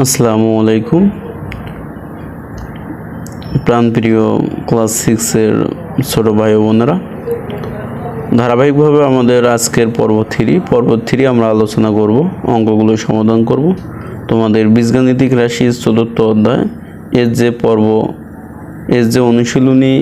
আসসালামু আলাইকুম প্রাণপ্রিয় ক্লাস 6 এর ছোট ভাই ও বোনেরা, ধারাবাহিকভাবে আমাদের আজকের পর্ব 3 আমরা আলোচনা করব, অঙ্কগুলো সমাধান করব। তোমাদের বীজগাণিতিক রাশি 4th অধ্যায় এর যে পর্ব, এর যে অনুশীলনী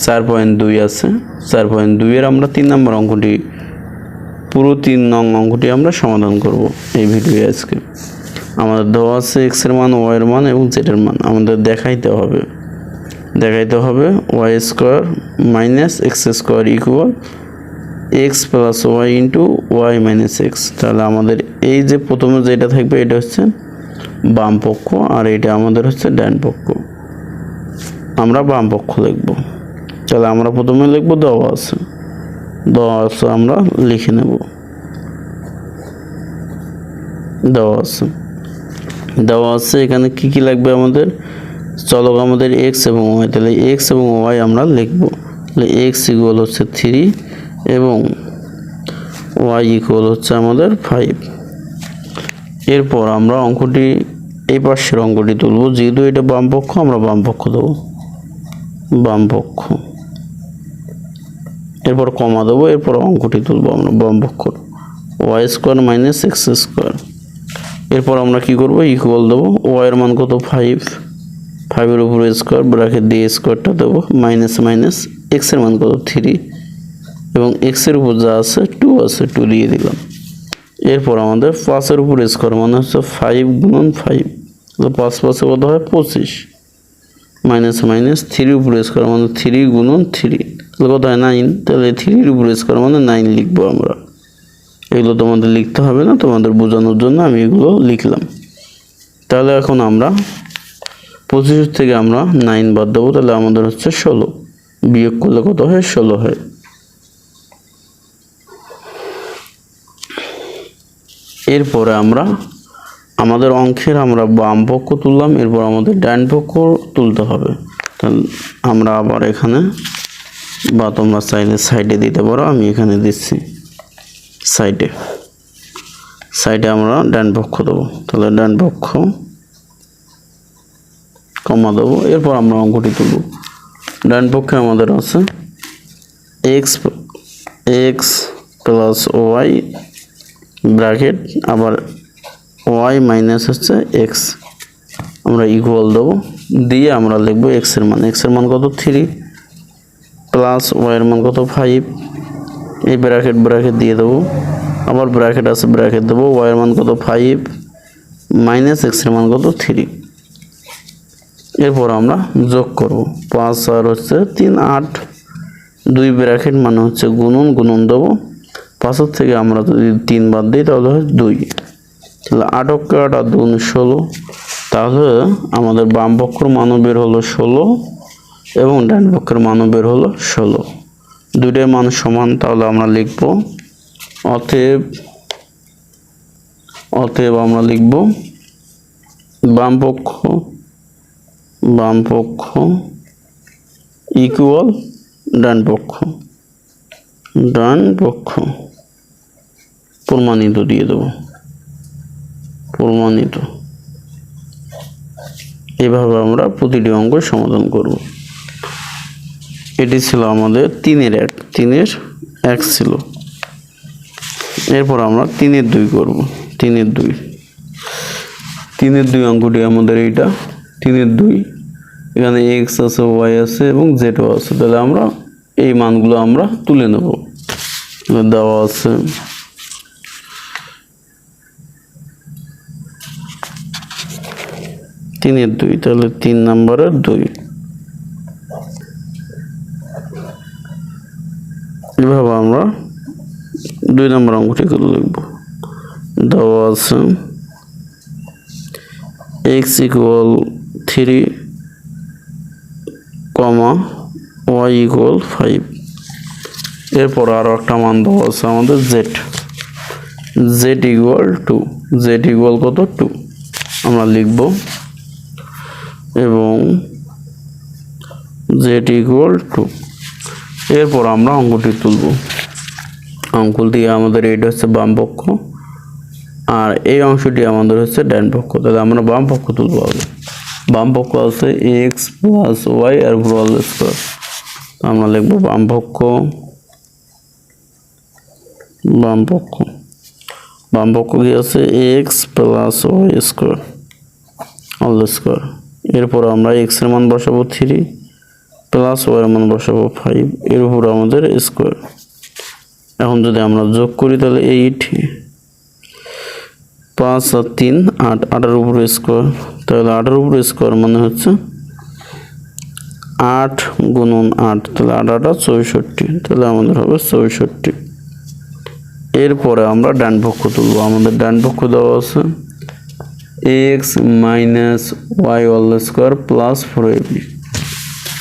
4.2 আছে, 4.2 এর আমরা 3 নম্বর অঙ্কটি, পুরো 3 নং অঙ্কটি আমরা সমাধান করব এই ভিডিওয়ে। আজকে আমাদের দেওয়া আছে x এর মান, y এর মান এবং z এর মান। আমাদের দেখাইতে হবে y square minus x square equal x plus y into y minus x। তাহলে আমাদের এই যে প্রথমে যেটা থাকবে এটা হচ্ছে বাম পক্ষ, আর এটা আমাদের হচ্ছে ডান পক্ষ। আমরা বাম পক্ষ লিখব। তাহলে আমরা প্রথমে লিখব দেওয়া আছে আমরা লিখে নেব দেওয়া আছে এখানে কি কি লাগবে আমাদের চলক আমাদের x এবং y। তাহলে x এবং y আমরা লিখব। তাহলে x ইকুয়াল হচ্ছে 3 এবং y ইকুয়াল হচ্ছে আমাদের 5। এরপর আমরা অঙ্কটি এই পাশের অঙ্কটি তুলব। যেহেতু এটা বাম পক্ষ, আমরা বাম পক্ষ দেব, বাম পক্ষ। এরপর কমা দেব, এরপর অঙ্কটি তুলব আমরা বাম পক্ষ, y square minus x square. এরপর আমরা কি করব, ইকুয়াল দেব। y এর মান কত 5, 5 এর উপরে স্কয়ার, ব্র্যাকেট দিয়ে স্কয়ারটা দেব, মাইনাস মাইনাস x এর মান কত 3 এবং x এর উপর যা আছে 2 আছে, 2 দিয়ে দিলাম। এরপর আমাদের 5 এর উপরে স্কয়ার মানে হচ্ছে 5 গুণন 5, তো 5 5 কত হয় 25, মাইনাস মাইনাস 3 এর উপরে স্কয়ার মানে 3 গুণন 3, তাহলে কত হয় 9। তাহলে 3 এর উপরে স্কয়ার মানে 9 লিখবো আমরা। এগুলো তোমাদের লিখতে হবে না, তোমাদের বোঝানোর জন্য আমি এগুলো লিখলাম। তাহলে এখন আমরা 25 থেকে আমরা 9 বাদ দেবো, তাহলে আমাদের হচ্ছে 16, বিয়োগ করলে কত হয় 16 হয়। এরপরে আমরা আমাদের অঙ্কের আমরা বাম পক্ষ তুললাম, এরপর আমাদের ডান পক্ষ তুলতে হবে। তাহলে আমরা আবার এখানে, বা তোমরা চাইলে সাইডে দিতে পারো, আমি এখানে দিচ্ছি সাইডে আমরা ডান পক্ষ দেবো। তাহলে ডান পক্ষ কমা দেবো, এরপর আমরা অঙ্কটি তুলব। ডান পক্ষে আমাদের আছে x প্লাস y ব্র্যাকেট, আবার y মাইনাস হচ্ছে x, আমরা ইকুয়াল দেবো, দিয়ে আমরা লিখবো x এর মান কত 3 প্লাস y এর মান কত 5, এই ব্র্যাকেট দিয়ে দেবো, আবার ব্র্যাকেট আছে ব্র্যাকেট দেবো, y এর মান কত 5 মাইনাস x এর মান কত 3। এরপর আমরা যোগ করব, 5 আর হচ্ছে 3 8, 2 ব্র্যাকেট মানে হচ্ছে গুণন দেবো। 5 থেকে আমরা যদি 3 বাদ দিই তাহলে হয় 2, তাহলে 8 অক্ষে 8 আর 2 16। তাহলে আমাদের বাম পক্ষের মানও বের হলো 16 এবং ডান পক্ষের মানও বের হলো 16, দুইটার মান সমান। তাহলে আমরা লিখব অতএব আমরা লিখব বাম পক্ষ ইকুয়াল ডান পক্ষ প্রমাণিত দিয়ে দেব, প্রমাণিত। এভাবে আমরা প্রতিটি অঙ্ক সমাধান করব। এটি ছিল আমাদের 3-এর 1 ছিল। এরপর আমরা 3-এর 2 করব। 3-এর 2 অঙ্কটি আমাদের এইটা 3-এর 2, এখানে x আছে, y আছে এবং z আছে। তাহলে আমরা এই মানগুলো আমরা তুলে নেব। দেওয়া আছে তিনের 2, তাহলে 3 নম্বরের 2। এভাবে আমরা 2 নম্বর অঙ্কটি করে লিখব। দেওয়া আছে x ইকুয়াল 3, y ইকুয়াল 5। এরপর আরো একটা মান দেওয়া আছে আমাদের z ইকুয়াল 2, z ইকুয়াল কত 2 আমরা লিখব, এবং z ইকুয়াল 2। এরপর আমরা অঙ্কটি তুলব। অঙ্ক দিয়ে আমাদের এটা হচ্ছে বাম পক্ষ, আর এই অংশটি আমাদের হচ্ছে ডান পক্ষ। তাহলে আমরা বাম পক্ষ তুলব আগে। বাম পক্ষ আছে এক্স প্লাস ওয়াই আর উপর অল স্কোয়ার। আমরা লিখব বাম পক্ষ, বাম পক্ষ, বাম পক্ষ কি আছে X plus Y square all square. এরপর আমরা এক্স এর মান বসাবো 3 প্লাস ওয়াই এর মান বসাবো 5, এর উপর আমাদের স্কোয়ার। এখন যদি আমরা যোগ করি তাহলে 8, 5 আর 3 8, 8 উপর স্কোয়ার। তাহলে 8 উপর স্কোয়ার মানে হচ্ছে 8 গুণন 8, তাহলে 8 8 64, তাহলে আমাদের হবে 64। এরপরে আমরা ডান পক্ষ তুলব। আমাদের ডান পক্ষ দেওয়া আছে X minus Y all square plus 4ab।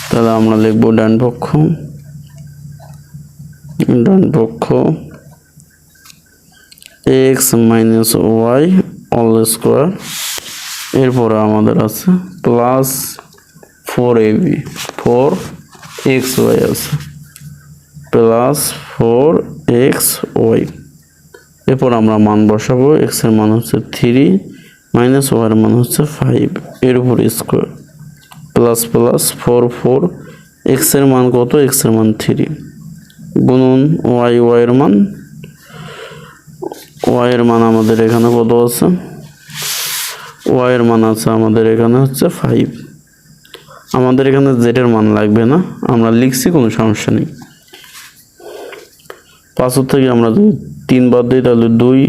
তাহলে আমরা লিখব ডান পক্ষ, ডান পক্ষ X minus Y all square. এরপরে আমাদের আছে প্লাস 4ab, 4xy আছে প্লাস 4xy। এরপর আমরা মান বসাবো। এক্স এর মান হচ্ছে 3 মাইনাস ওয়াই এর মান হচ্ছে 5, এর উপর স্কোয়ার প্লাস প্লাস 4 4, এক্স এর মান কত? এক্স এর মান 3 গুণন ওয়াই, ওয়াই এর মান, ওয়াই এর মান আমাদের এখানে কত আছে? ওয়াই এর মান আছে আমাদের এখানে হচ্ছে 5। আমাদের এখানে জেড এর মান লাগবে না, আমরা লিখছি, কোনো সমস্যা নেই। 5 থেকে আমরা যদি 3 বাদ দিই তাহলে 2,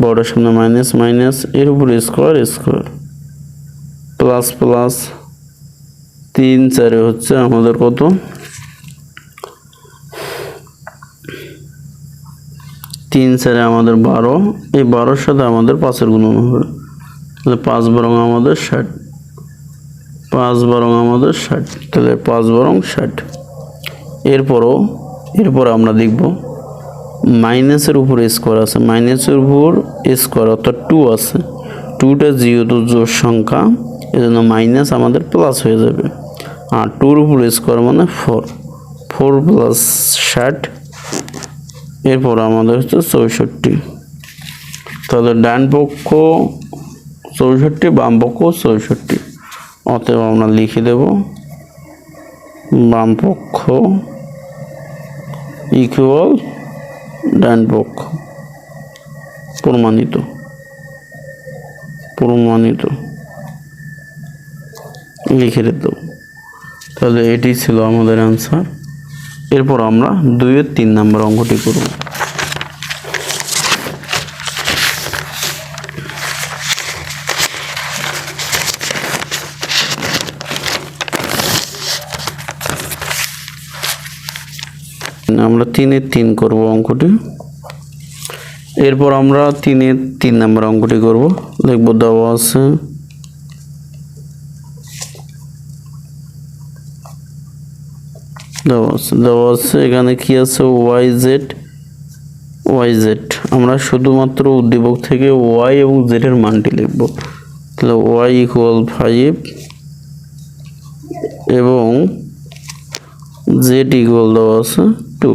বড়টার সামনে মাইনাস মাইনাস, এর উপর স্কোয়ার স্কোয়ার প্লাস প্লাস 3 4 হচ্ছে আমাদের কত? 3 4 আমাদের 12, এই 12-র সাথে আমাদের 5-এর গুণন হবে, তাহলে 5 বরং আমাদের 60, 5 বরং আমাদের 60, তাহলে 5 বরং 60। এরপর আমরা দেখব মাইনাসের উপর স্কোয়ার আছে, মাইনাসের উপর স্কোয়ার অর্থাৎ 2 আছে। 2টা যেহেতু জোড় সংখ্যা এজন্য মাইনাস আমাদের প্লাস হয়ে যাবে, আর 2-র উপর স্কোয়ার মানে 4, 4 প্লাস 60, এরপর আমাদের হচ্ছে 64। তাহলে ডান পক্ষ 64, বাম পক্ষ 64। অতএব আমরা লিখে দেব বাম পক্ষ ইকুয়াল ডান পক্ষ। প্রমাণিত, প্রমাণিত লিখে দেব। তাহলে এটি ছিল আমাদের অ্যান্সার। এরপর আমরা 2-এর 3 নম্বর অঙ্কটি করব। আমরা 3-এর 3 করব অঙ্কটি। এরপর আমরা 3-এর 3 নম্বর অঙ্কটি করব। লিখব দেওয়া আছে দেওয়া আছে এখানে কি আছে? Y Z, Y Z. আমরা শুধুমাত্র উদ্দীপক থেকে ওয়াই এবং জেড এর মানটি লিখব। তাহলে ওয়াই ইকুয়াল 5 এবং জেড ইকুয়াল দেওয়া আছে 2।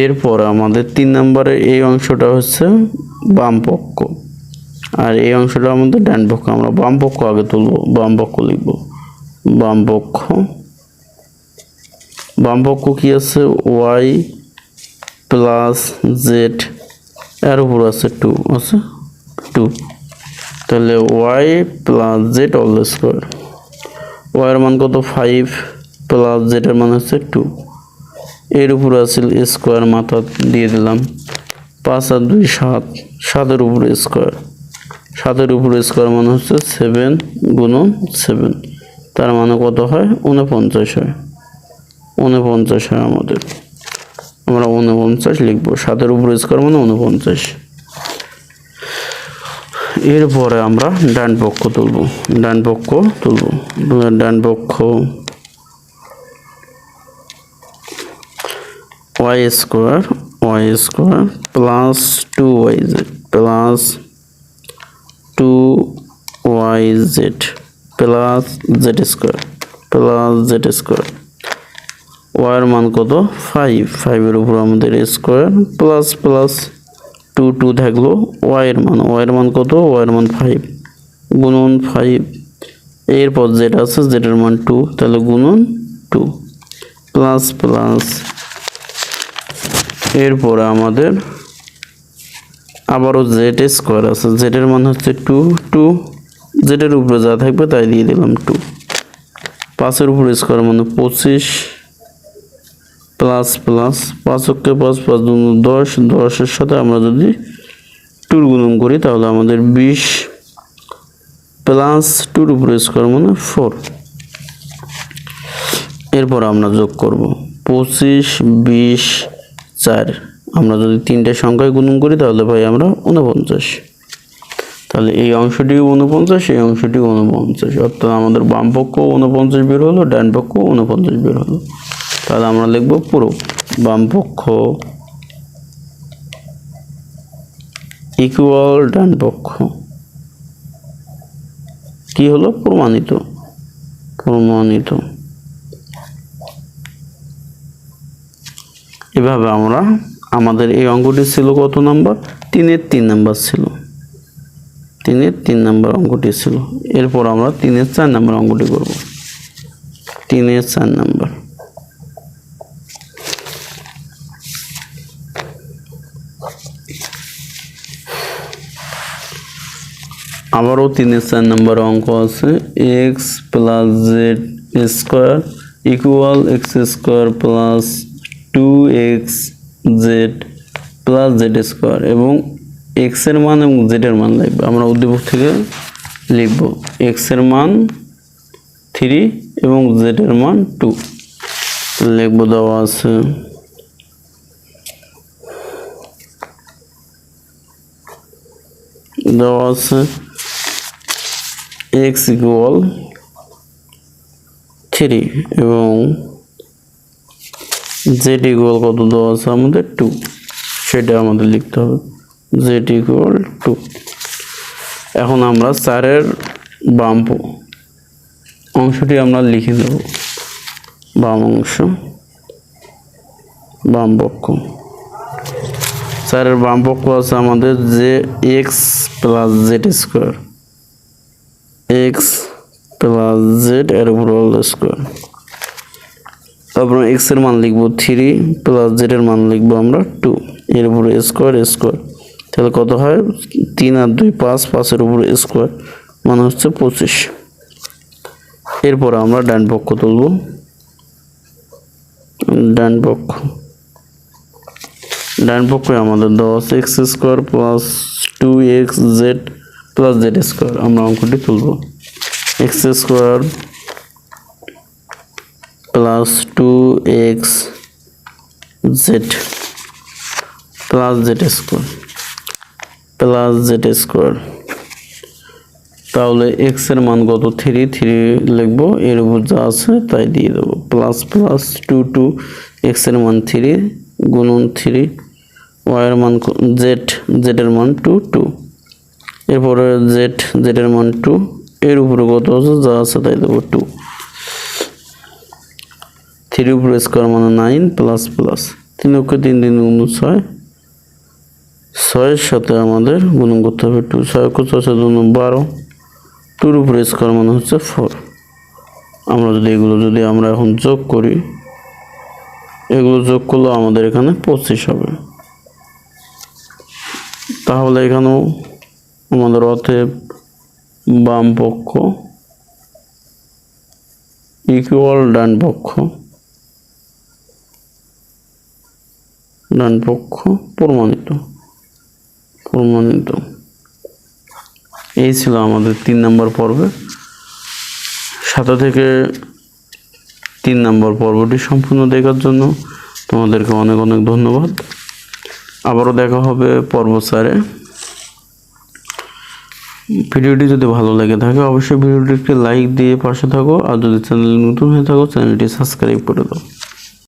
এরপর আমাদের 3 নম্বরের এই অংশটা হচ্ছে বাম পক্ষ, আর এই অংশটা আমাদের ডান পক্ষ। আমরা বাম পক্ষ আগে তুলব, বাম পক্ষ লিখব। বাম পক্ষ, বাম পক্ষ কি আছে? ওয়াই প্লাস জেড, এর উপর আছে 2 আছে 2, তাহলে Y plus Z all square. Y এর মান কত? 5 প্লাস জেড এর মান হচ্ছে 2, এর উপর আছে স্কোয়ার, মাথা দিয়ে দিলাম। 5 আর 2 7, 7-এর উপর স্কোয়ার, 7-এর উপর স্কোয়ার মানে হচ্ছে 7 গুণন 7, তার মানে কত হয়? 49 হয়, 49 হয় আমাদের। আমরা 49 লিখব, 7-এর উপর স্কোয়ার মানে 49। এরপরে আমরা ডান পক্ষ তুলব, ডান পক্ষ তুলব। ডান পক্ষ Y square, Y square plus 2yz plus 2yz plus Z square plus Z square. Y এর মান কত? 5, 5-এর উপর আমাদের স্কোয়ার প্লাস প্লাস 2 থাকলো, y এর মান কত, y এর মান 5 গুণন 5, এরপর z আছে, z এর মান 2, তাহলে গুণন 2 প্লাস প্লাস, এরপরে আমাদের আবারও z স্কোয়ার আছে, z এর মান হচ্ছে 2, z এর উপরে যা থাকবে তাই দিয়ে দিলাম 2, 5 এর উপরে স্কোয়ার মানে 25 প্লাস প্লাস, 5 কে 5, 5 দুগুণ 10, 10 এর সাথে আমরা যদি 2 গুণন করি তাহলে আমাদের 20 প্লাস 2 এর উপরে স্কোয়ার মানে 4। এরপর আমরা যোগ করব 25, 20, 4, আমরা যদি তিনটে সংখ্যায় গুণন করি তাহলে ভাই আমরা 49, তাহলে এই অংশটি 49, এই অংশটি 49, অর্থাৎ আমাদের বাম পক্ষ 49 বের হলো, ডান পক্ষ 49 বের হলো। তাহলে আমরা লিখব পুরো বাম পক্ষ ইকুয়াল ডান পক্ষ, কি হলো, প্রমাণিত। এভাবে আমরা আমাদের এই অঙ্কটি ছিল কত নাম্বার, 3-এর 3 নাম্বার ছিল, 3-এর 3 নাম্বার অঙ্কটি ছিল। এরপর আমরা 3-এর 4 নাম্বার অঙ্কটি করব, 3-এর 4 নাম্বার। আবারও 3-এর 4 নাম্বার অঙ্ক আছে, x plus Z square equal x square plus 2x Z plus Z square, এবং x এর মান এবং z এর মান লিখব। আমরা উদ্দীপক থেকে লিখব x এর মান 3 এবং z এর মান 2 লিখব। দেওয়া আছে x ইকুয়াল 3 এবং z ইকুয়াল কত দেওয়া আছে আমাদের 2, সেটা আমাদের লিখতে হবে, z ইকুয়াল 2। এখন আমরা 4-এর বাম অংশটি আমরা লিখে নেব, বাম অংশ, বাম পক্ষ। 4-এর বাম পক্ষ আছে আমাদের যে x plus Z square, x plus Z এর উপর হোল স্কোয়ার, তারপর x এর মান লিখব 3 প্লাস z এর মান লিখব আমরা 2, এর উপরে স্কোয়ার, তাহলে কত হয়, 3 আর 2 5, 5 এর উপরে স্কোয়ার মানে হচ্ছে 25। এরপর আমরা ডান পক্ষ তুলব, ডান পক্ষে আমাদের দেওয়া আছে x square plus 2x Z plus Z square. আমরা অঙ্কটি তুলব, x square plus 2x Z plus Z square, তাহলে x এর মান কত, 3 লিখবো, এর উপর যা আছে তাই দিয়ে দেবো, প্লাস প্লাস 2 x এর মান 3 গুণন 3, y এর মান z এর মান 2, এরপরে z এর মান 2, এর উপরে কত আছে যা আছে তাই দেবো 2, 3 উপরে স্কোয়ার মানে 9 প্লাস প্লাস 3 অক্ষে 3 3 গুণ 6, 6-এর সাথে আমাদের গুণন করতে হবে 2, 6 অক্ষ 6 গুণ 12, 2 উপরে স্কোয়ার মানে হচ্ছে 4। আমরা যদি এগুলো আমরা এখন যোগ করি, এগুলো যোগ করলে আমাদের এখানে 25 হবে। তাহলে এখানেও আমাদের অতএব বাম পক্ষ ইকুয়াল ডান পক্ষ প্রমাণিত। এই ছিল আমাদের 3 নম্বর পর্বে। 7 থেকে 3 নম্বর পর্বটি সম্পূর্ণ দেখার জন্য তোমাদেরকে অনেক অনেক ধন্যবাদ। আবারও দেখা হবে পর্ব 4-এ। ভিডিওটি যদি ভালো লেগে থাকে অবশ্যই ভিডিওটিকে লাইক দিয়ে পাশে থাকো, আর যদি চ্যানেলে নতুন হয়ে থাকো চ্যানেলটি সাবস্ক্রাইব করে দাও।